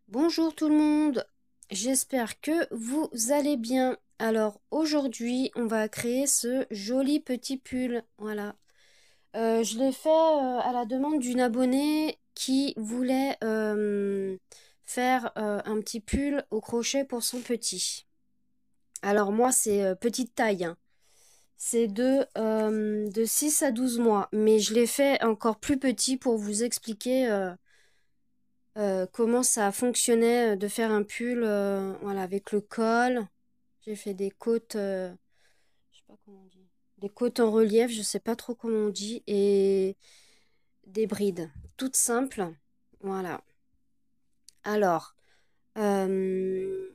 Bonjour tout le monde, j'espère que vous allez bien. Alors aujourd'hui, on va créer ce joli petit pull. Voilà. Je l'ai fait à la demande d'une abonnée qui voulait faire un petit pull au crochet pour son petit. Alors moi, c'est petite taille, hein. C'est de 6 à 12 mois, mais je l'ai fait encore plus petit pour vous expliquer comment ça fonctionnait de faire un pull voilà, avec le col. J'ai fait des côtes, je sais pas comment on dit, des côtes en relief, je sais pas trop comment on dit, et des brides, toutes simples. Voilà. Alors, euh,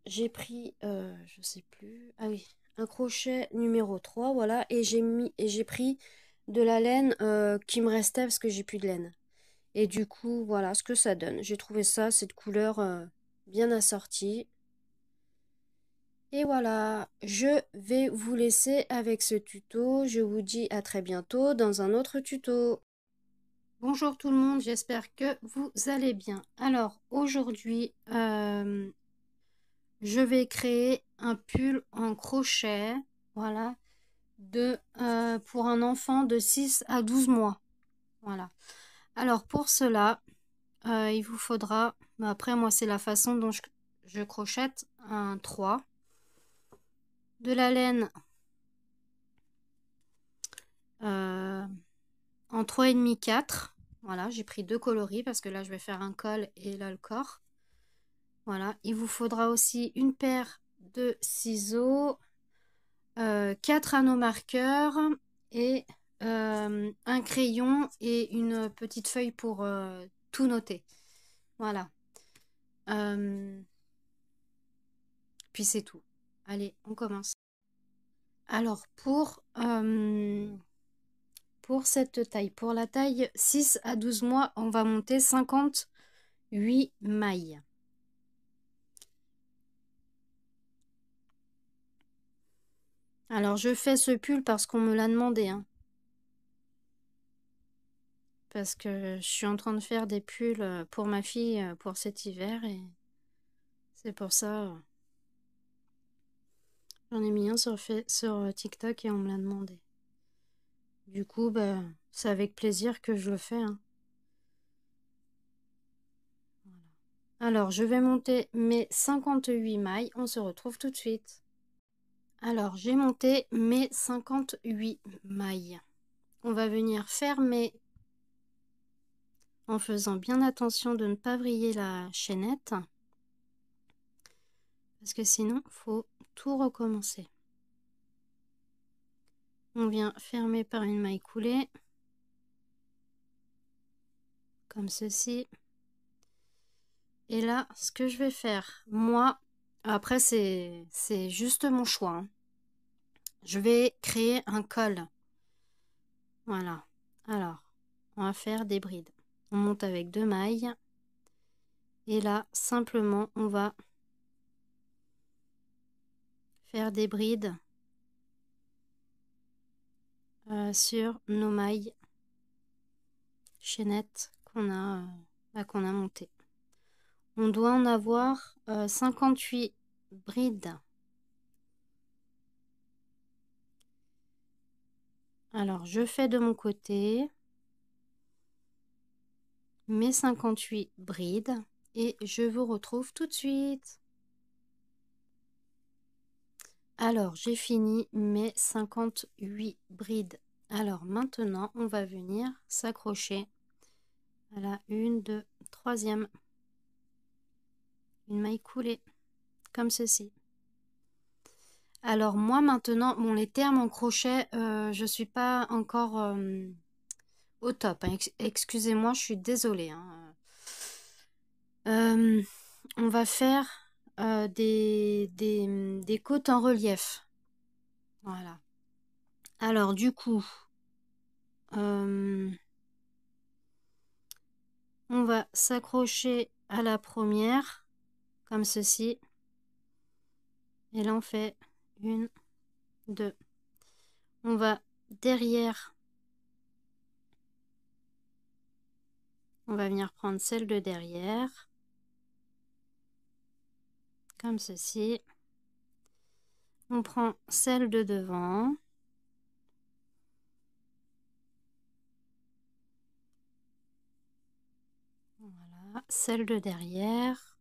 j'ai pris, je sais plus, ah oui, un crochet numéro 3 voilà, et j'ai pris de la laine qui me restait parce que j'ai plus de laine. Et du coup, voilà ce que ça donne. J'ai trouvé ça, cette couleur bien assortie. Et voilà, je vais vous laisser avec ce tuto. Je vous dis à très bientôt dans un autre tuto. Bonjour tout le monde, j'espère que vous allez bien. Alors aujourd'hui, je vais créer un pull en crochet, voilà, pour un enfant de 6 à 12 mois. Voilà. Alors pour cela, il vous faudra, après moi c'est la façon dont je crochette, un 3, de la laine en 3,5 4. Voilà, j'ai pris deux coloris parce que là je vais faire un col et là le corps. Voilà, il vous faudra aussi une paire de ciseaux, 4 anneaux marqueurs et un crayon et une petite feuille pour tout noter. Voilà. Puis c'est tout. Allez, on commence. Alors pour cette taille, pour la taille 6 à 12 mois, on va monter 58 mailles. Alors je fais ce pull parce qu'on me l'a demandé, hein. Parce que je suis en train de faire des pulls pour ma fille pour cet hiver et c'est pour ça. J'en ai mis un sur TikTok et on me l'a demandé. Du coup, bah, c'est avec plaisir que je le fais, hein. Voilà. Alors, je vais monter mes 58 mailles. On se retrouve tout de suite. Alors, j'ai monté mes 58 mailles. On va venir fermer en faisant bien attention de ne pas vriller la chaînette. Parce que sinon, il faut tout recommencer. On vient fermer par une maille coulée. Comme ceci. Et là, ce que je vais faire, moi, après c'est juste mon choix, hein. Je vais créer un col. Voilà. Alors, on va faire des brides. On monte avec 2 mailles. Et là, simplement, on va faire des brides sur nos mailles chaînettes qu'on a montées. On doit en avoir 58 brides. Alors, je fais de mon côté mes 58 brides et je vous retrouve tout de suite. Alors, j'ai fini mes 58 brides. Alors, maintenant, on va venir s'accrocher à la 1, 2, 3e. Une maille coulée, comme ceci. Alors, moi, maintenant, bon, les termes en crochet, je suis pas encore au top, hein. Excusez-moi, je suis désolée, hein. On va faire des côtes en relief. Voilà. Alors, du coup, on va s'accrocher à la première, comme ceci. Et là, on fait 1, 2. On va derrière. On va venir prendre celle de derrière. comme ceci. On prend celle de devant. Voilà, celle de derrière.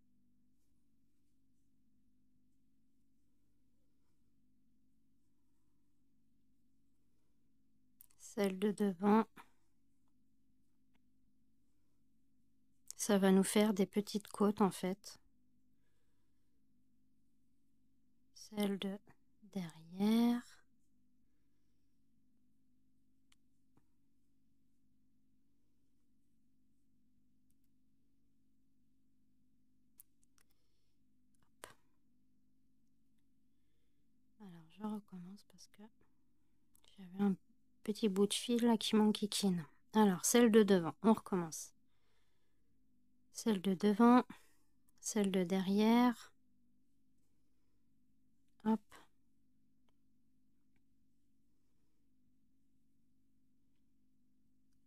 Celle de devant. Ça va nous faire des petites côtes en fait. Celle de derrière. Alors je recommence parce que j'avais un petit bout de fil là qui m'enquiquine. Alors celle de devant, on recommence. Celle de devant, celle de derrière. Hop.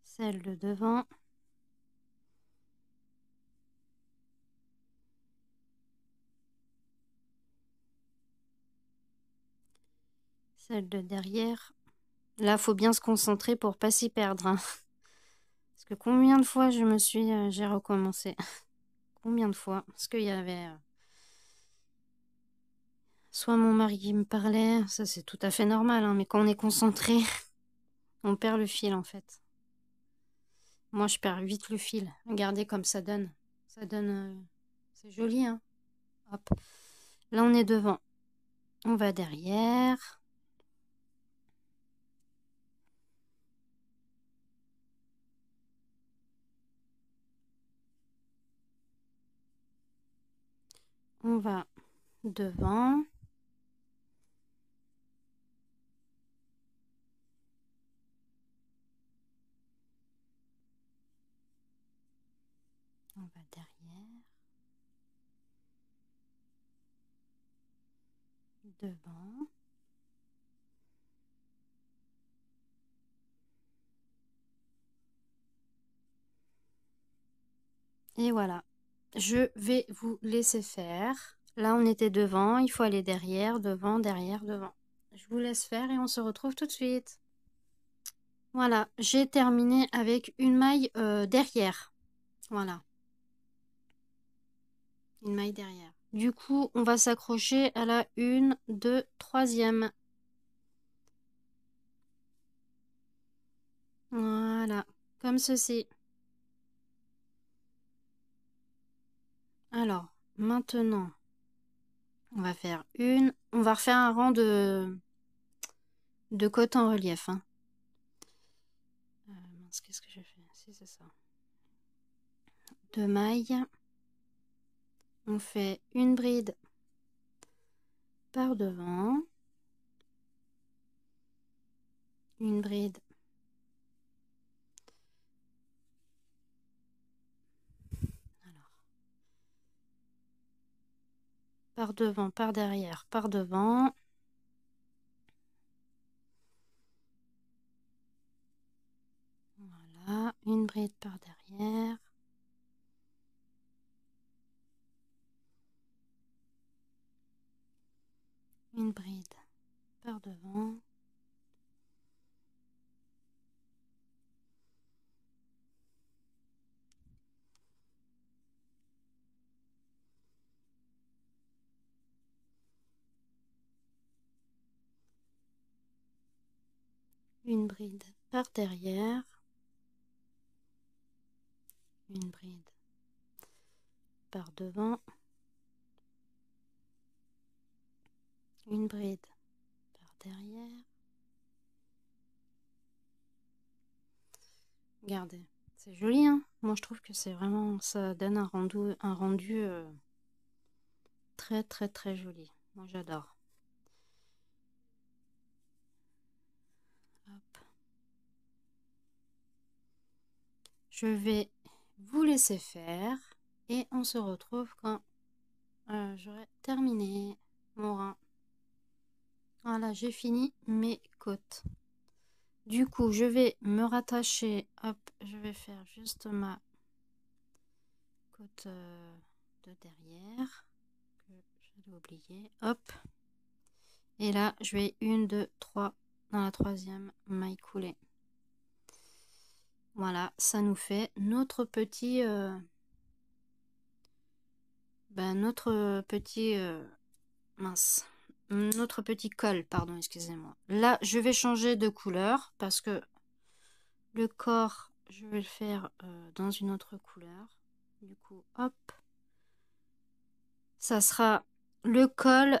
Celle de devant. Celle de derrière. Là, faut bien se concentrer pour pas s'y perdre, hein. Parce que combien de fois j'ai recommencé. Combien de fois? Parce qu'il y avait soit mon mari qui me parlait, ça c'est tout à fait normal, hein, mais quand on est concentré, on perd le fil en fait. Moi, je perds vite le fil. Regardez comme ça donne. Ça donne... c'est joli, hein. Hop. Là, on est devant. On va derrière. On va devant. On va derrière. Devant. Et voilà. Je vais vous laisser faire. Là, on était devant. Il faut aller derrière, devant, derrière, devant. Je vous laisse faire et on se retrouve tout de suite. Voilà, j'ai terminé avec une maille derrière. Voilà. Une maille derrière. Du coup, on va s'accrocher à la 1, 2, 3e. Voilà, comme ceci. Alors, maintenant, on va faire on va refaire un rang de côte en relief, hein. Mince, qu'est-ce que j'ai fait? Si, c'est ça. 2 mailles. On fait une bride par devant. Une bride. Alors. Par devant, par derrière, par devant. Voilà, une bride par derrière. Une bride par devant. Une bride par derrière. Une bride par devant. Une bride par derrière. Regardez, c'est joli, hein. Moi, je trouve que c'est vraiment... ça donne un rendu très, très, très joli. Moi, j'adore. Hop. Je vais vous laisser faire et on se retrouve quand j'aurai terminé mon rang. Voilà, j'ai fini mes côtes. Du coup, je vais me rattacher. Hop, je vais faire juste ma côte de derrière j'avais oublié. Hop. Et là, je vais 1, 2, 3 dans la troisième maille coulée. Voilà, ça nous fait notre petit mince, notre petit col, pardon, excusez-moi. Là, je vais changer de couleur parce que le corps, je vais le faire dans une autre couleur. Du coup, hop. Ça sera le col,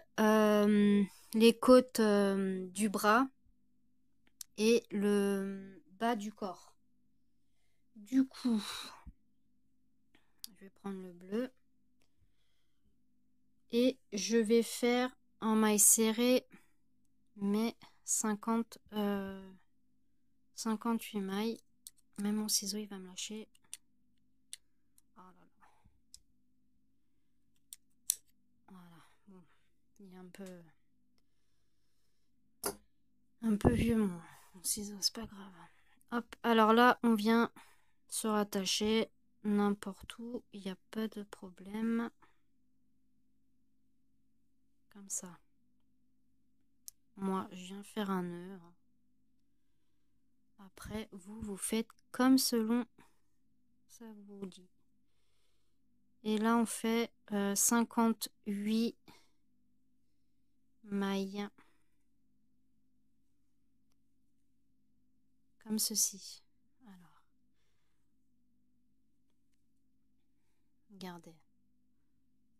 les côtes du bras et le bas du corps. Du coup, je vais prendre le bleu et je vais faire en maille serrée mes 58 mailles. Même mon ciseau il va me lâcher. Oh là là. Voilà. Bon, il est un peu vieux mon ciseau, c'est pas grave. Hop, alors là on vient se rattacher n'importe où, il n'y a pas de problème. Comme ça. Moi, je viens faire un nœud. Après, vous faites comme selon ça vous dit. Et là, on fait 58 mailles. Comme ceci. Alors, regardez.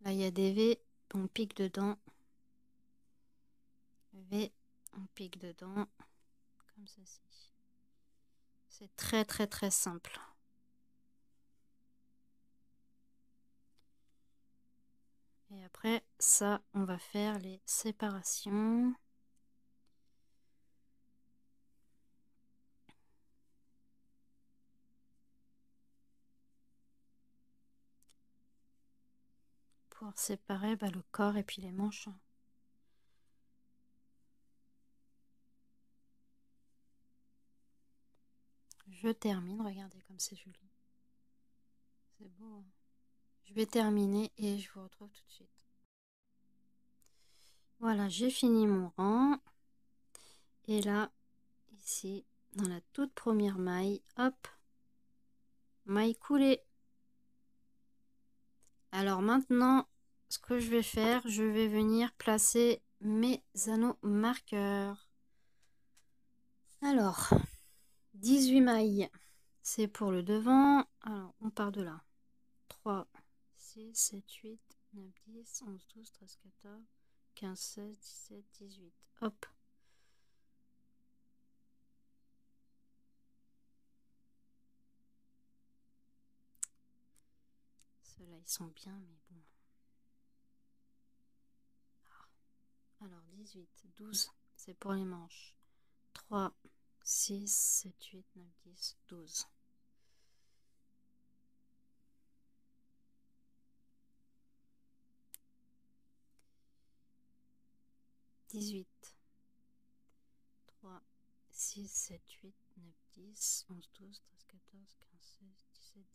Là, il y a des V, on pique dedans. V, on pique dedans. Comme ceci. C'est très, très, très simple. Et après, ça, on va faire les séparations. Pour séparer le corps et puis les manches. Je termine, regardez comme c'est joli. C'est beau. Hein. Je vais terminer et je vous retrouve tout de suite. Voilà, j'ai fini mon rang. Et là, ici, dans la toute première maille, hop, maille coulée. Alors maintenant, ce que je vais faire, je vais venir placer mes anneaux marqueurs. Alors, 18 mailles, c'est pour le devant. Alors, on part de là. 3, 6, 7, 8, 9, 10, 11, 12, 13, 14, 15, 16, 17, 18. Hop. Ceux-là, ils sont bien, mais bon. Alors, 18, 12, c'est pour les manches. 3, 6, 7, 8, 9, 10, 12. « 18, 3, 6, 7, 8, 9, 10, 11, 12, 13, 14, 15, 16, 17,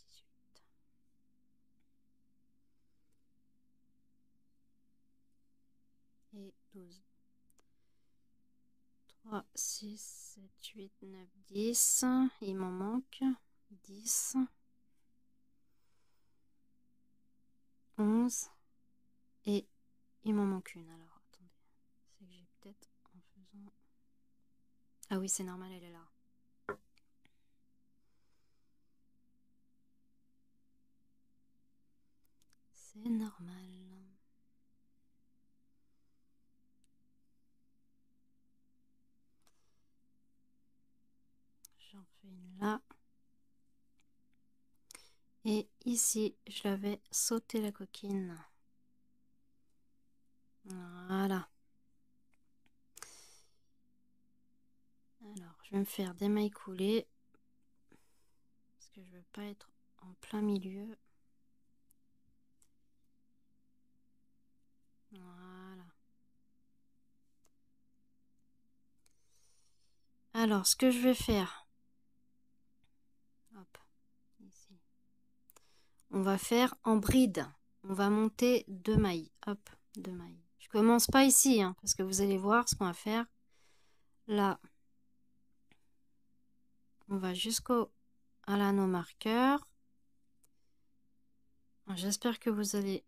18. Et 12. 3, 6, 7, 8, 9, 10. Il m'en manque 10. 11. Et il m'en manque une. Alors, attendez. C'est que j'ai peut-être en faisant... Ah oui, c'est normal, elle est là. C'est normal. J'en fais une là. Et ici, je l'avais sauté la coquine. Voilà. Alors, je vais me faire des mailles coulées. Parce que je ne veux pas être en plein milieu. Voilà. Alors, ce que je vais faire... Hop, ici. On va faire en bride. On va monter 2 mailles. Hop, de mailles. Je commence pas ici, hein, parce que vous allez voir ce qu'on va faire. Là, on va jusqu'au l'anneau marqueur. J'espère que vous allez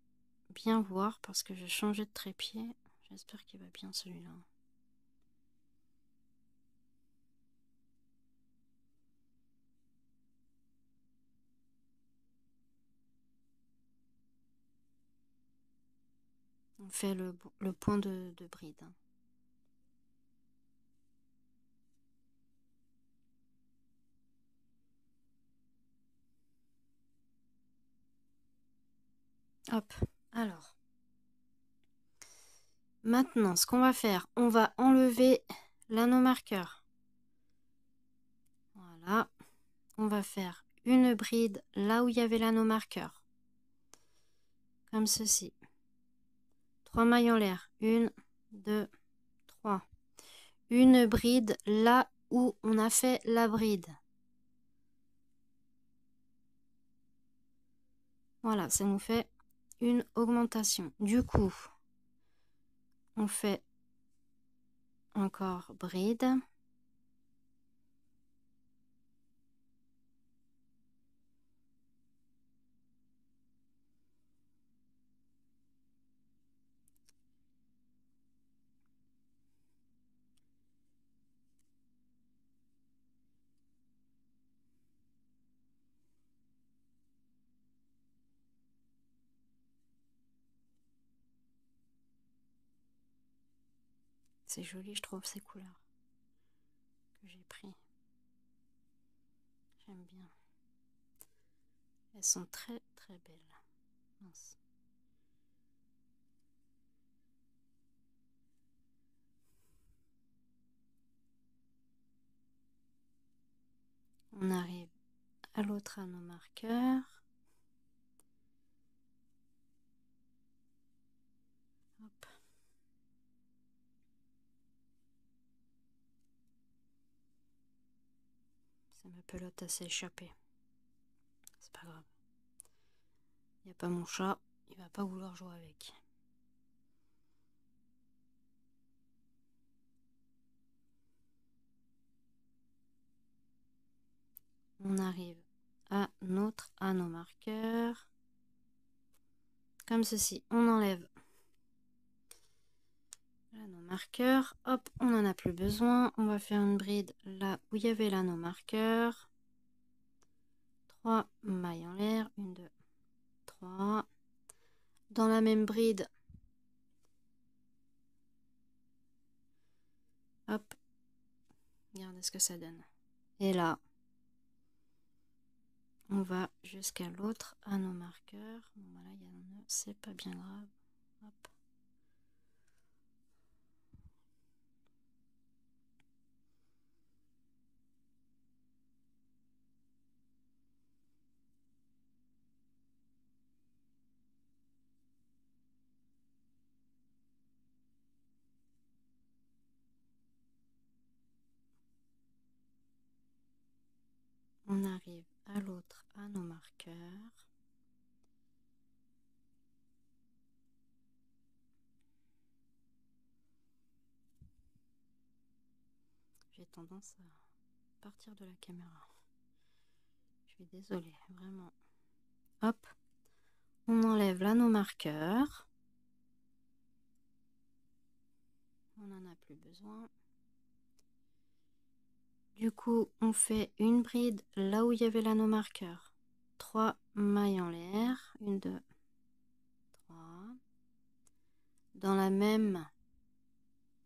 bien voir parce que j'ai changé de trépied. J'espère qu'il va bien celui-là. On fait le point de bride. Hop, alors. Maintenant, ce qu'on va faire, on va enlever l'anneau marqueur. Voilà. On va faire une bride là où il y avait l'anneau marqueur. Comme ceci. 3 mailles en l'air. 1, 2, 3. Une bride là où on a fait la bride. Voilà, ça nous fait une augmentation. Du coup, on fait encore bride. C'est joli, je trouve, ces couleurs que j'ai pris. J'aime bien. Elles sont très très belles. Mince. On arrive à l'autre anneau marqueur. Hop. Ça me pelote à s'échapper. C'est pas grave. Il n'y a pas mon chat, il va pas vouloir jouer avec. On arrive à notre anneau marqueur. Comme ceci, on enlève l'anneau marqueur. Hop, on n'en a plus besoin. On va faire une bride là où il y avait l'anneau marqueur. 3 mailles en l'air. 1, 2, 3. Dans la même bride. Hop. Regardez ce que ça donne. Et là, on va jusqu'à l'autre anneau marqueur. Bon, voilà, il y a un nœud, c'est pas bien grave. Hop. On arrive à l'autre anneau marqueur. J'ai tendance à partir de la caméra. Je suis désolée, vraiment. Hop, on enlève l'anneau marqueur. On n'en a plus besoin. Du coup, on fait une bride là où il y avait l'anneau marqueur. 3 mailles en l'air. 1, 2, 3. Dans la même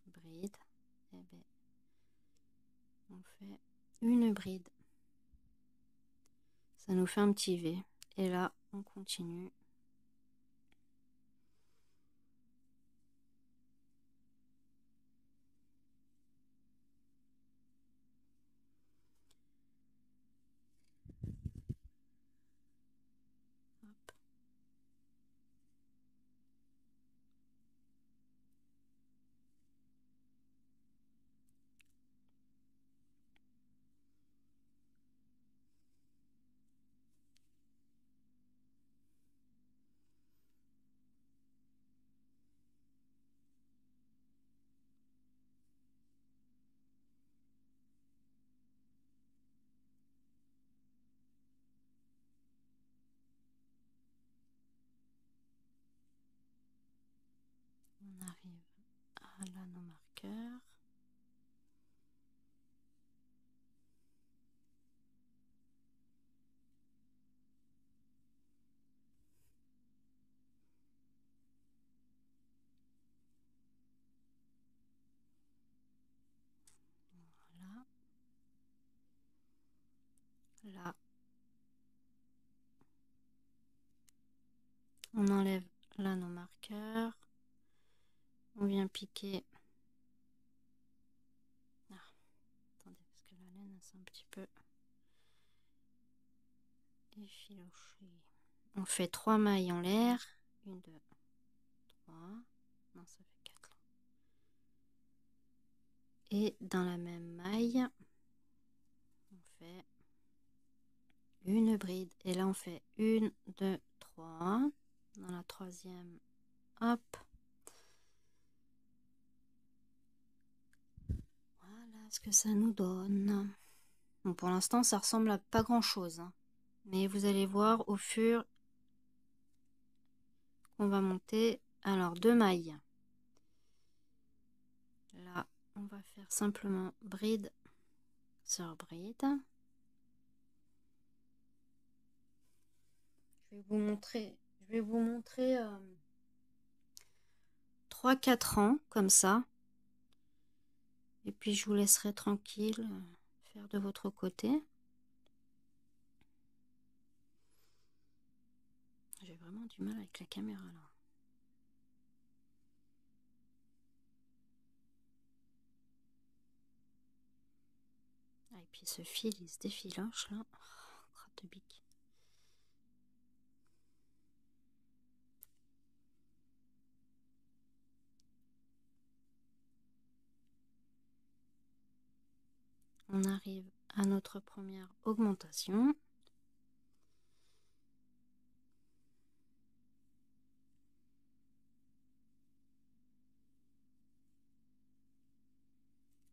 bride, eh ben, on fait une bride. Ça nous fait un petit V. Et là, on continue. Hop. Voilà nos marqueurs. Voilà. Là, on enlève là nos marqueurs. On vient piquer. Ah, attendez, parce que la laine, c'est un petit peu effiloché. On fait 3 mailles en l'air. 1, 2, 3. Non, ça fait 4. Et dans la même maille, on fait une bride. Et là, on fait 1, 2, 3. Dans la troisième, hop. Voilà ce que ça nous donne. Bon, pour l'instant, ça ressemble à pas grand-chose. Hein. Mais vous allez voir au fur qu'on va monter. Alors, 2 mailles. Là, on va faire simplement bride sur bride. Je vais vous montrer 3-4 rangs comme ça. Et puis je vous laisserai tranquille faire de votre côté. J'ai vraiment du mal avec la caméra là. Ah, et puis ce fil il se défiloche là. Oh, crotte de bique. On arrive à notre première augmentation.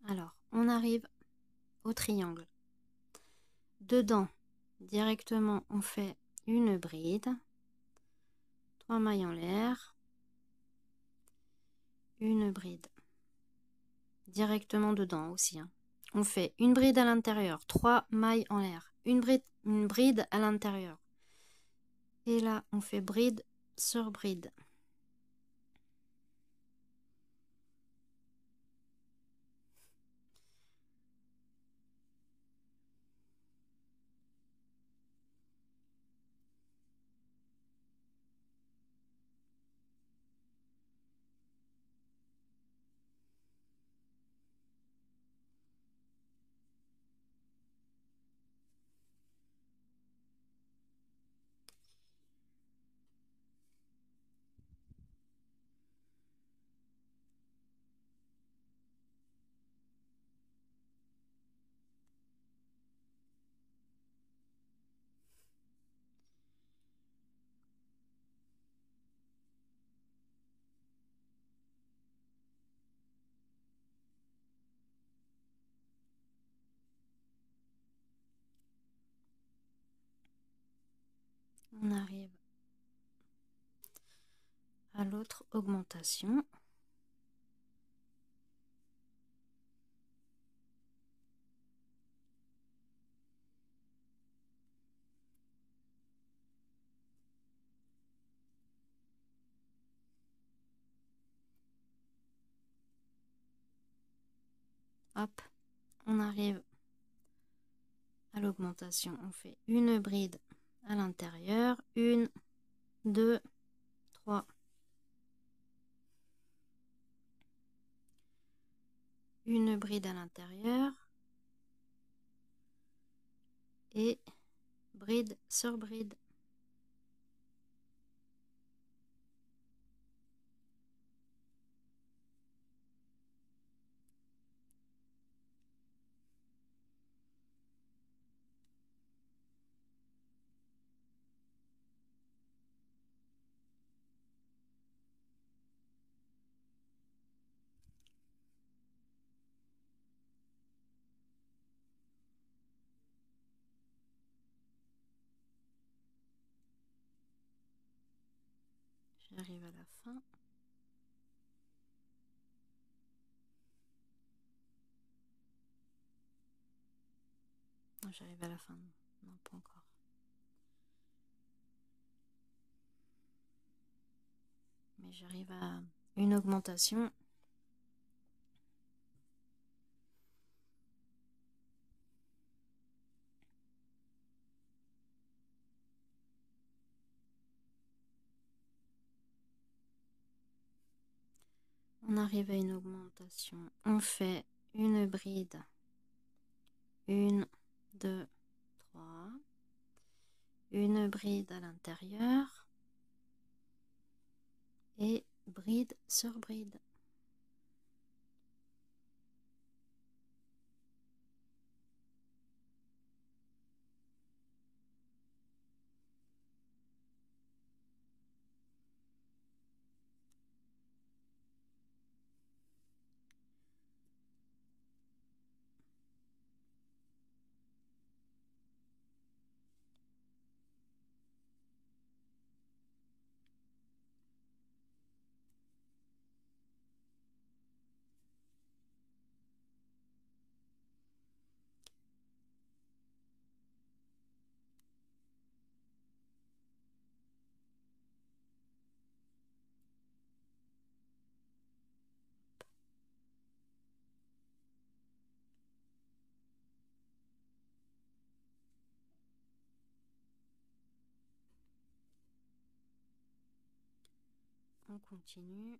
Alors, on arrive au triangle. Dedans, directement, on fait une bride, 3 mailles en l'air, une bride. Directement dedans aussi. Hein. On fait une bride à l'intérieur, 3 mailles en l'air, une bride à l'intérieur. Et là, on fait bride sur bride. On arrive à l'autre augmentation. Hop, on arrive à l'augmentation. On fait une bride à l'intérieur, 1, 2, 3. Une bride à l'intérieur et bride sur bride. J'arrive à la fin. j'arrive à la fin. Non, pas encore. Mais j'arrive à une augmentation. On arrive à une augmentation. On fait une bride. 1, 2, 3. Une bride à l'intérieur. Et bride sur bride. On continue.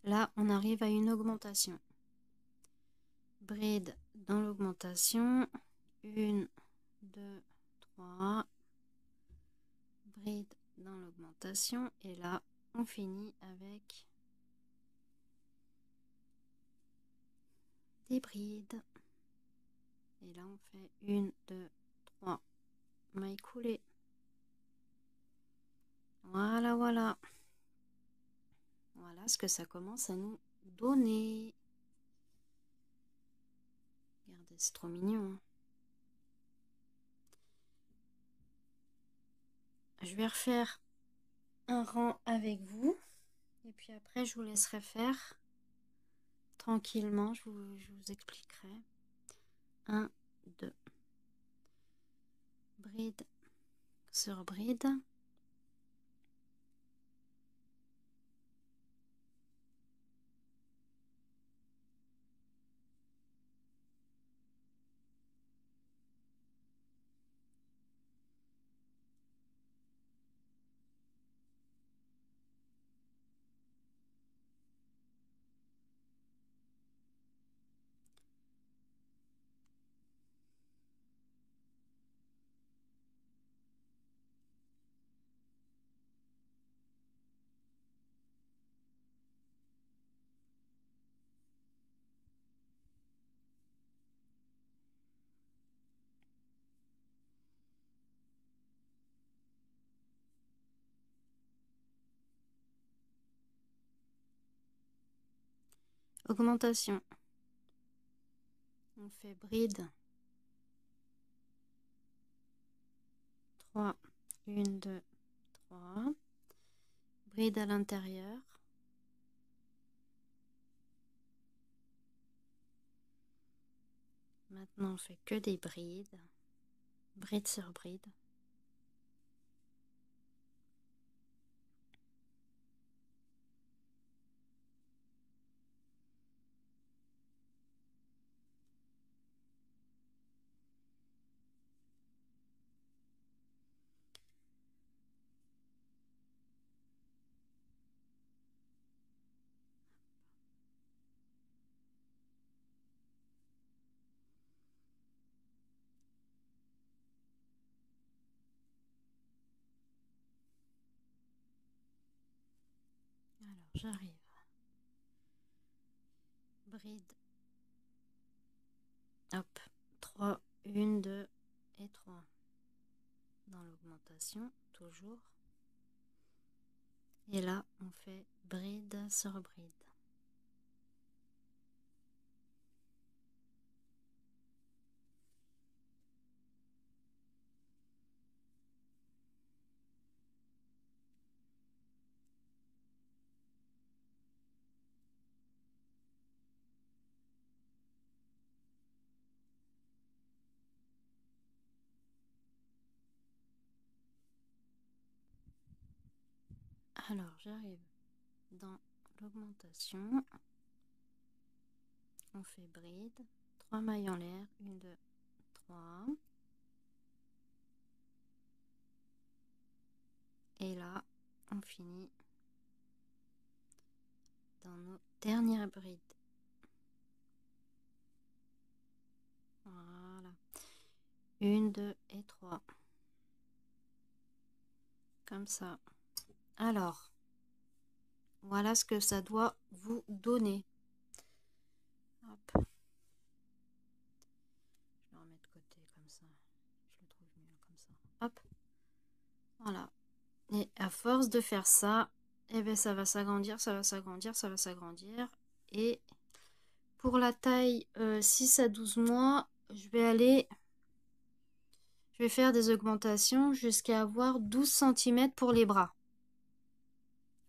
Là, on arrive à une augmentation. Bride dans l'augmentation. 1, 2, 3. Bride dans l'augmentation. Et là, on finit avec des brides. Et là, on fait 1, 2, 3 mailles coulées. Voilà, voilà. Voilà ce que ça commence à nous donner. Regardez, c'est trop mignon. Hein. Je vais refaire un rang avec vous. Et puis après, je vous laisserai faire tranquillement. Je vous expliquerai. 1, 2. Bride sur bride. Augmentation. On fait bride. 3. 1, 2, 3. Bride à l'intérieur. Maintenant, on fait que des brides. Bride sur bride. Alors, j'arrive. Bride. Hop. 3, 1, 2 et 3. Dans l'augmentation, toujours. Et là, on fait bride sur bride. Alors, j'arrive dans l'augmentation. On fait bride. 3 mailles en l'air. 1, 2, 3. Et là, on finit dans nos dernières brides. Voilà. 1, 2 et 3. Comme ça. Alors, voilà ce que ça doit vous donner. Hop. Je le remets de côté comme ça. Je le trouve mieux comme ça. Hop. Voilà. Et à force de faire ça, eh bien, ça va s'agrandir, ça va s'agrandir, ça va s'agrandir. Et pour la taille 6 à 12 mois, je vais faire des augmentations jusqu'à avoir 12 cm pour les bras.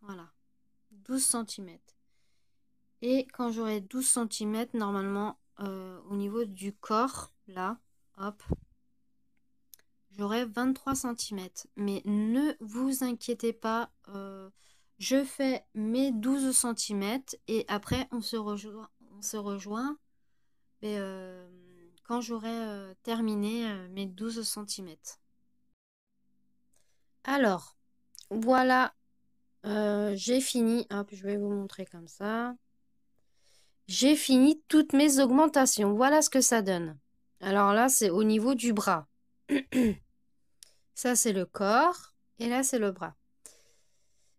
Voilà, 12 cm. Et quand j'aurai 12 cm, normalement, au niveau du corps, là, hop, j'aurai 23 cm. Mais ne vous inquiétez pas, je fais mes 12 cm et après, on se rejoint et, quand j'aurai terminé mes 12 cm. Alors, voilà, j'ai fini. Hop, je vais vous montrer comme ça. J'ai fini toutes mes augmentations. Voilà ce que ça donne. Alors là, c'est au niveau du bras. Ça, c'est le corps. Et là, c'est le bras.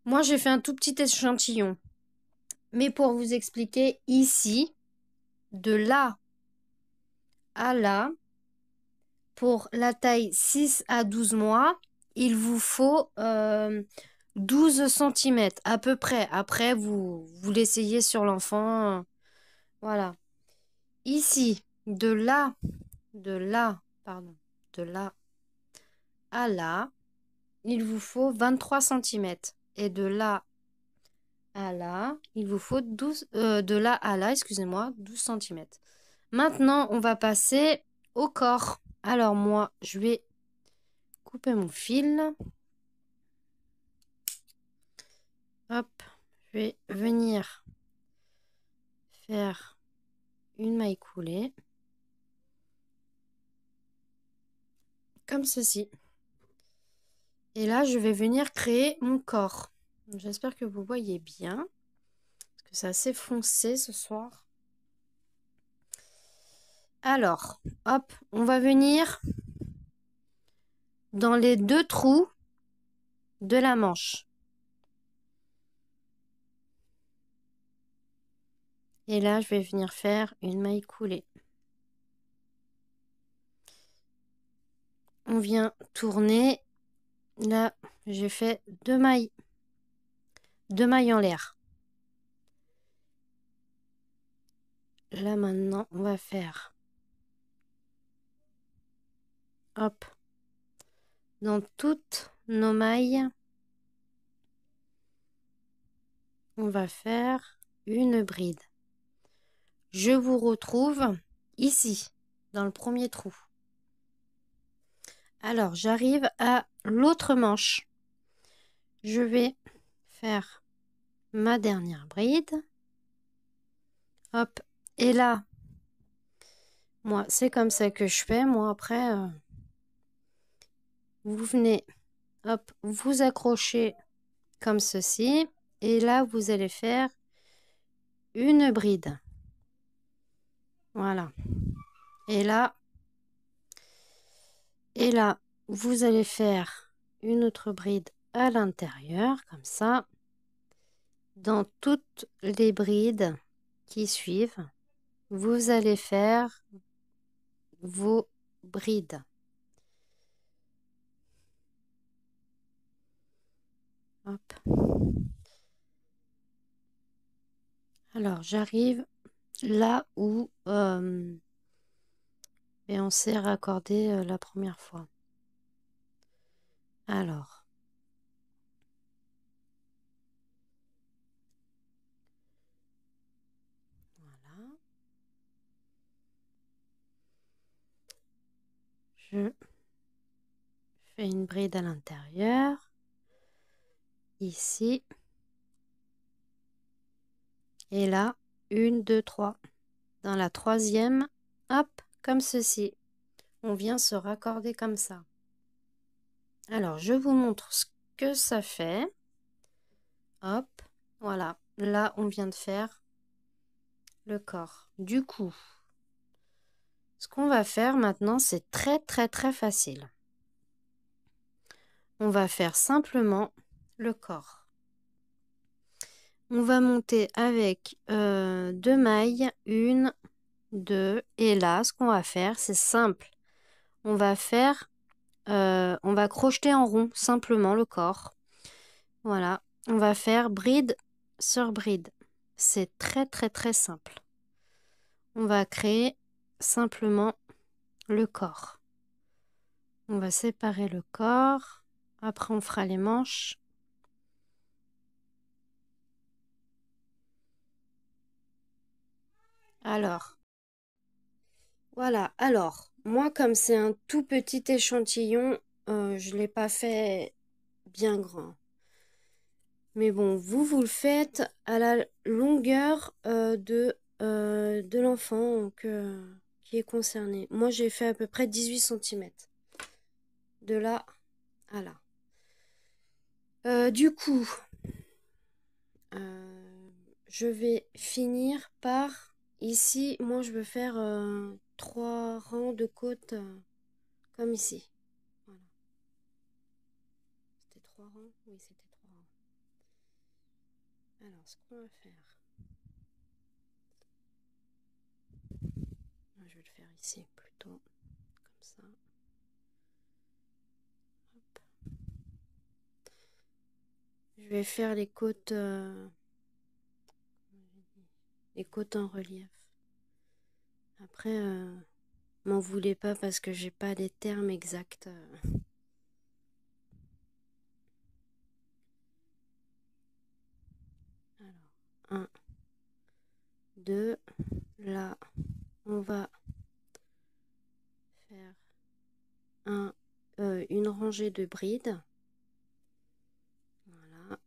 Moi, j'ai fait un tout petit échantillon. Mais pour vous expliquer, ici, de là à là, pour la taille 6 à 12 mois, il vous faut 12 cm à peu près. Après, vous l'essayez sur l'enfant. Voilà. Ici, de là à là, il vous faut 23 cm. Et de là à là, il vous faut 12, de là à là, excusez-moi, 12 cm. Maintenant, on va passer au corps. Alors moi, je vais couper mon fil. Hop, je vais venir faire une maille coulée. Comme ceci. Et là, je vais venir créer mon corps. J'espère que vous voyez bien. Parce que c'est assez foncé ce soir. Alors, hop, on va venir dans les 2 trous de la manche. Et là, je vais venir faire une maille coulée. On vient tourner. Là, j'ai fait 2 mailles. 2 mailles en l'air. Là, maintenant, on va faire... Hop. Dans toutes nos mailles, on va faire une bride. Je vous retrouve ici, dans le premier trou. Alors, j'arrive à l'autre manche. Je vais faire ma dernière bride. Hop. Et là, moi, c'est comme ça que je fais. Moi, après, vous venez, hop, vous accrochez comme ceci. Et là, vous allez faire une bride. Voilà. Et là, vous allez faire une autre bride à l'intérieur, comme ça. Dans toutes les brides qui suivent, vous allez faire vos brides. Hop. Alors, j'arrive là où et on s'est raccordé la première fois. Alors, voilà. Je fais une bride à l'intérieur. ici. Et là, 1, 2, 3. Dans la troisième, hop, comme ceci. On vient se raccorder comme ça. Alors, je vous montre ce que ça fait. Hop, voilà. Là, on vient de faire le corps. Du coup, ce qu'on va faire maintenant, c'est très, très, très facile. On va faire simplement le corps. On va monter avec 2 mailles, 1, 2. Et là, ce qu'on va faire, c'est simple. On va crocheter en rond simplement le corps. Voilà. On va faire bride sur bride. C'est très, très, très simple. On va créer simplement le corps. On va séparer le corps. Après, on fera les manches. Alors, voilà. Alors, moi, comme c'est un tout petit échantillon, je ne l'ai pas fait bien grand. Mais bon, vous le faites à la longueur de l'enfant qui est concerné. Moi, j'ai fait à peu près 18 cm. De là à là. Du coup, je vais finir par... Ici, moi, je veux faire 3 rangs de côtes comme ici. Voilà. C'était 3 rangs? Oui, c'était 3 rangs. Alors, ce qu'on va faire... Je vais le faire ici plutôt, comme ça. Hop. Je vais faire les côtes en relief. Après, m'en voulez pas parce que j'ai pas des termes exacts. Alors, 1, 2, là, on va faire une rangée de brides. Voilà.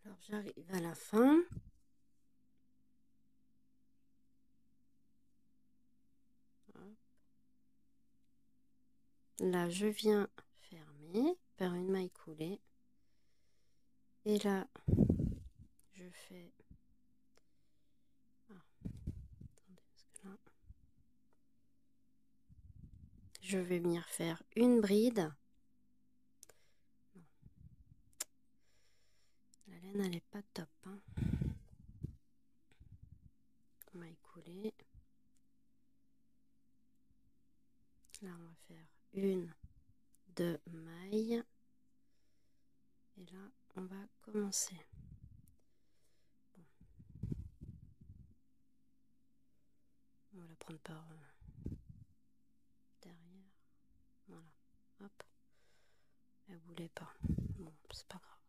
Alors, j'arrive à la fin. Là, je viens fermer par une maille coulée. Et là, je fais... attendez, parce que là... Je vais venir faire une bride. Non. La laine, elle n'est pas top. Hein. Maille coulée. Là, on va faire 1, 2 mailles. Et là, on va commencer. Bon. On va la prendre par derrière. Voilà. Hop. Elle voulait pas. Bon, c'est pas grave.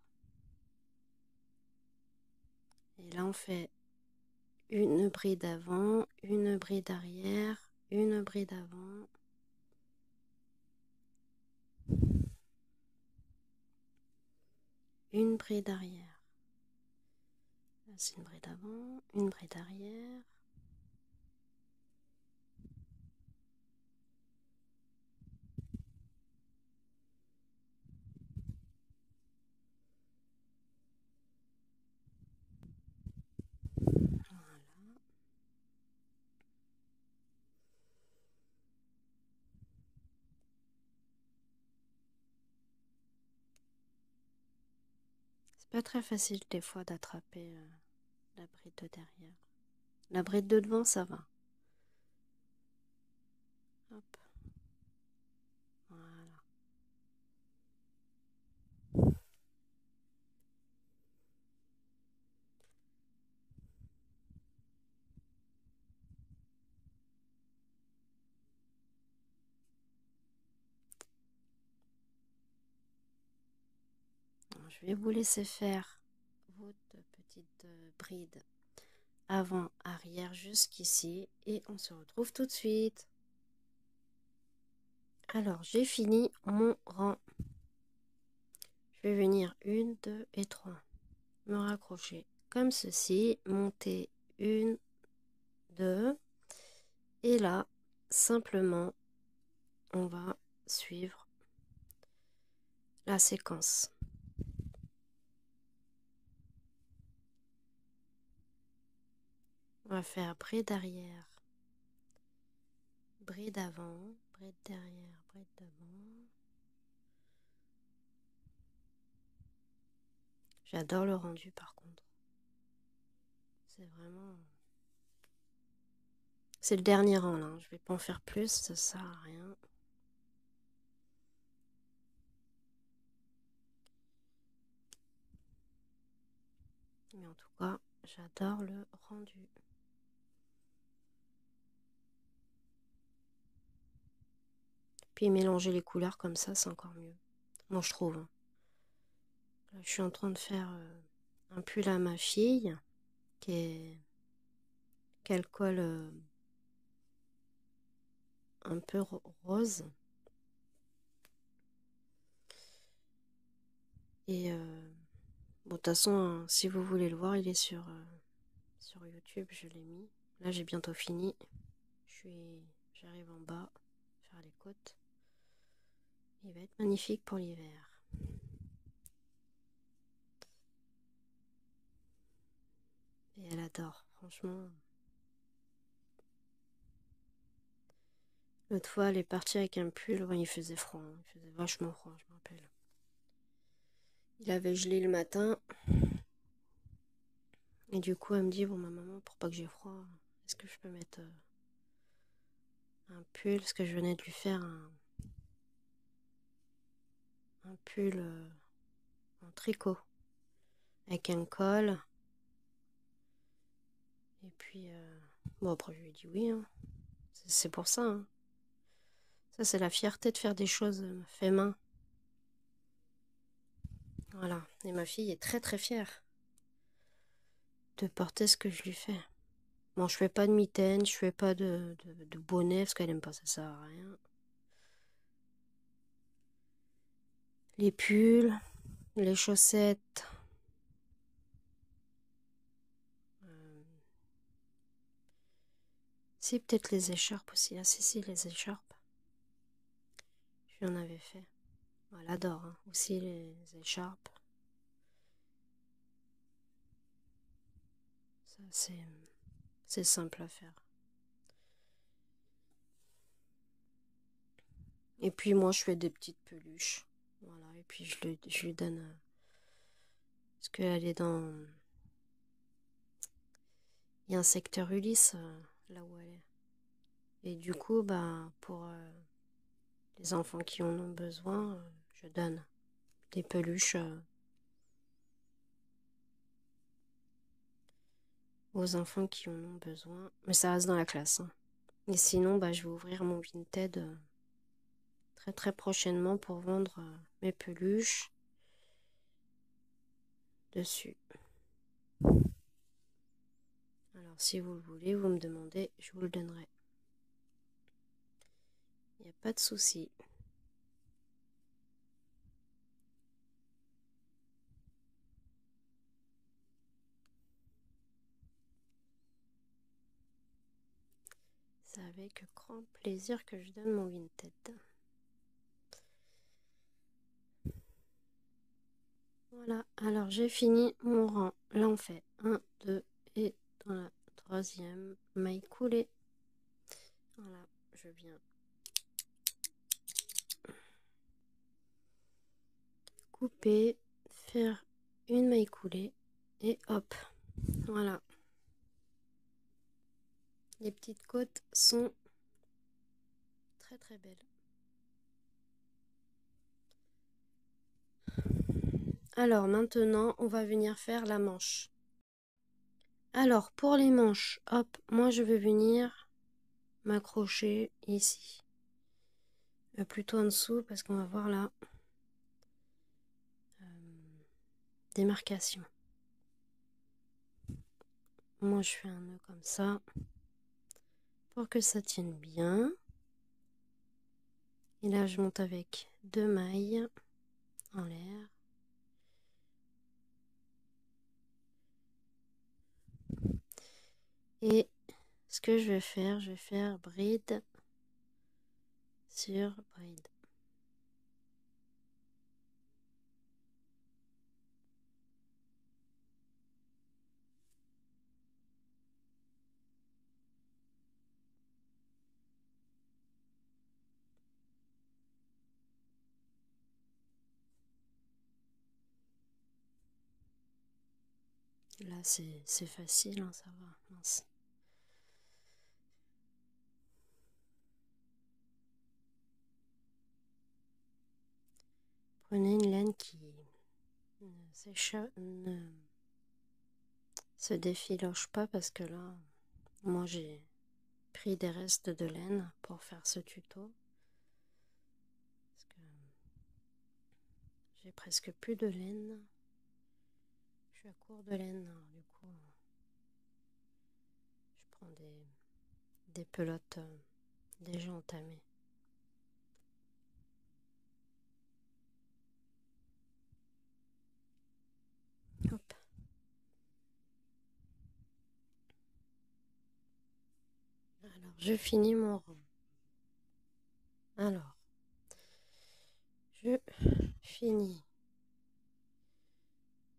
Et là, on fait une bride avant, une bride arrière, une bride avant. Une bride arrière. Là, c'est une bride avant, une bride arrière. Voilà. C'est pas très facile des fois d'attraper la bride de derrière. La bride de devant, ça va. Hop. Voilà. je vais vous laisser faire votre petite bride avant, arrière jusqu'ici et on se retrouve tout de suite. Alors, j'ai fini mon rang. Je vais venir 1, 2 et 3. Me raccrocher comme ceci, monter 1, 2. Et là, simplement, on va suivre la séquence. On va faire bride arrière, bride avant, bride derrière, bride d'avant. J'adore le rendu par contre. C'est vraiment... C'est le dernier rang là, je vais pas en faire plus, ça sert à rien. Mais en tout cas, j'adore le rendu. Puis mélanger les couleurs comme ça, c'est encore mieux. Moi je trouve. Là, je suis en train de faire un pull à ma fille qu'elle colle un peu rose. Et bon, de toute façon, hein, si vous voulez le voir, il est sur YouTube, je l'ai mis. Là, j'ai bientôt fini. J'arrive en bas, faire les côtes. Il va être magnifique pour l'hiver. Et elle adore, franchement. L'autre fois, elle est partie avec un pull. Ouais, il faisait froid, hein. Il faisait vachement froid, je me rappelle. Il avait gelé le matin. Et du coup, elle me dit, bon, ma maman, pour pas que j'ai froid, est-ce que je peux mettre un pull? Parce que je venais de lui faire un pull en tricot. Avec un col. Et puis, bon, après, je lui ai dit oui. Hein. C'est pour ça. Hein. Ça, c'est la fierté de faire des choses fait main. Voilà. Et ma fille est très, très fière de porter ce que je lui fais. Bon, je fais pas de mitaine, je fais pas de bonnet, parce qu'elle aime pas, ça sert à rien. Les pulls, les chaussettes. Si, peut-être les écharpes aussi. Ah, si, les écharpes. Je lui en avais fait. Elle adore, hein. Aussi les écharpes. Ça, c'est simple à faire. Et puis moi, je fais des petites peluches. Voilà, et puis je lui donne... parce qu'elle est dans... Il y a un secteur Ulysse, là où elle est. Et du coup, bah, pour les enfants qui en ont besoin, je donne des peluches aux enfants qui en ont besoin. Mais ça reste dans la classe. Hein. Et sinon, bah, je vais ouvrir mon Vinted très très prochainement pour vendre mes peluches dessus. Alors, si vous le voulez, vous me demandez, je vous le donnerai. Il n'y a pas de souci. C'est avec grand plaisir que je donne mon Vinted. Voilà, alors j'ai fini mon rang. Là on fait 1, 2 et dans la troisième maille coulée. Voilà, je viens couper, faire une maille coulée et hop, voilà. Les petites côtes sont très très belles. Alors maintenant, on va venir faire la manche. Alors pour les manches, hop, moi je vais venir m'accrocher ici. Plutôt en dessous parce qu'on va voir là. démarcation. Moi, je fais un nœud comme ça pour que ça tienne bien. Et là, je monte avec 2 mailles en l'air. Et ce que je vais faire bride sur bride. Là, c'est facile, hein, ça va. Mince. Prenez une laine qui ne se défiloche pas parce que là, moi j'ai pris des restes de laine pour faire ce tuto. Parce que j'ai presque plus de laine. Je suis à court de laine, alors du coup, je prends des pelotes déjà entamées. Hop. Alors, je finis mon rang. Alors, je finis.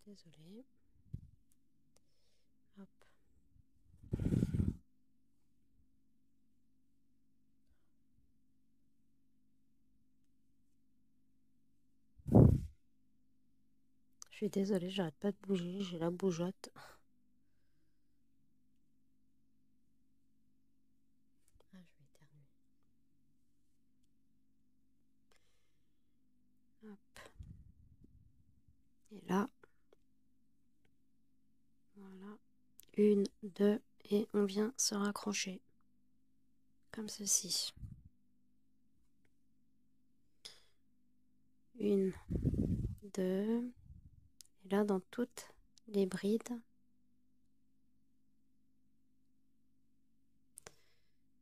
Désolée. Hop. Je suis désolée, j'arrête pas de bouger, j'ai la bougeotte. Ah, je vais éternuer. Hop. Et là, voilà, 1, 2, et on vient se raccrocher, comme ceci. 1, 2, et là dans toutes les brides,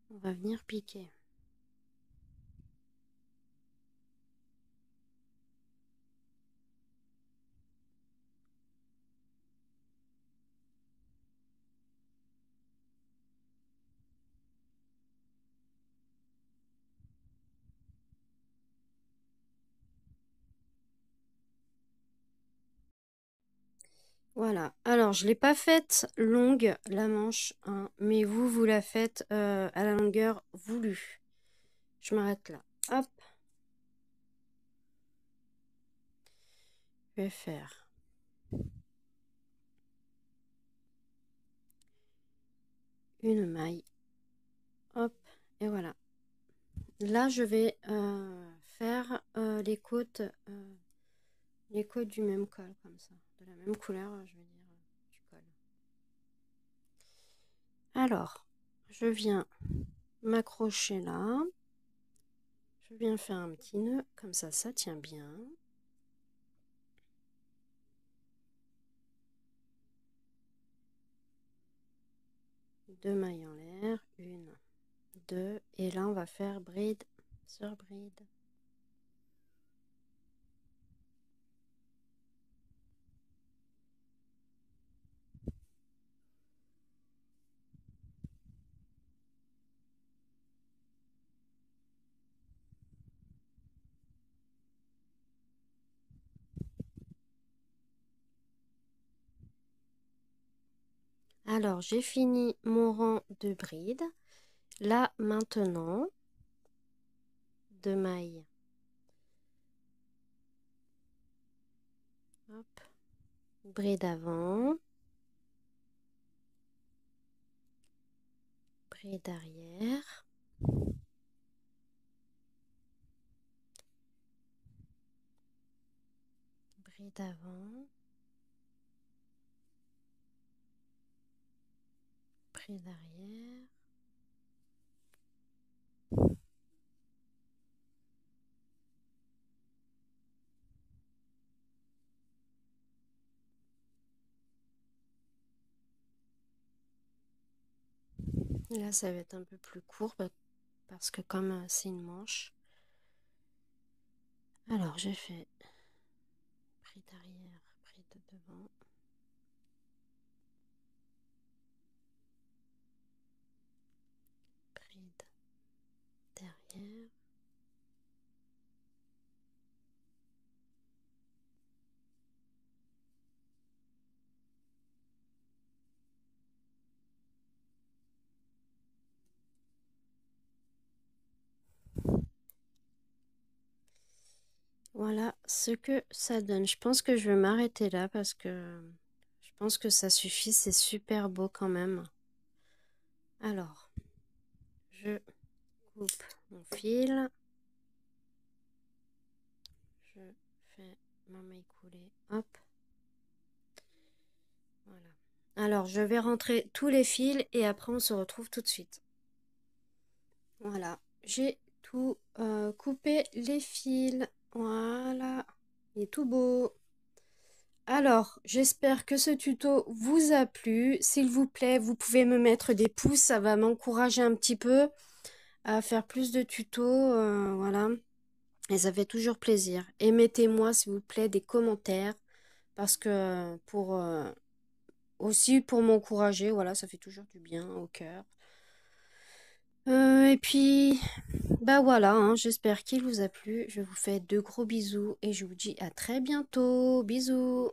on va venir piquer. Voilà, alors je ne l'ai pas faite longue la manche, hein, mais vous la faites à la longueur voulue. Je m'arrête là. Hop. Je vais faire une maille. Hop, et voilà. Là, je vais faire les côtes du même col, comme ça. De la même couleur, je veux dire, du col. Alors, je viens m'accrocher là. Je viens faire un petit nœud, comme ça tient bien. Deux mailles en l'air, 1, 2, et là on va faire bride sur bride. Alors j'ai fini mon rang de bride. Là maintenant, 2 mailles. Hop. Bride avant, bride arrière, bride avant, bride arrière, Là, ça va être un peu plus court parce que comme c'est une manche. Alors, j'ai fait bride arrière, bride devant. Bride derrière. Voilà ce que ça donne. Je pense que je vais m'arrêter là parce que je pense que ça suffit. C'est super beau quand même. Alors, je coupe mon fil. Je fais ma maille coulée. Hop. Voilà. Alors, je vais rentrer tous les fils et après on se retrouve tout de suite. Voilà. J'ai tout coupé les fils. Voilà. Il est tout beau. Alors, j'espère que ce tuto vous a plu. S'il vous plaît, vous pouvez me mettre des pouces. Ça va m'encourager un petit peu à faire plus de tutos. Voilà. Et ça fait toujours plaisir. Et mettez-moi, s'il vous plaît, des commentaires. Parce que aussi pour m'encourager, voilà, ça fait toujours du bien au cœur. Et puis, bah voilà, hein, j'espère qu'il vous a plu. Je vous fais de gros bisous et je vous dis à très bientôt. Bisous.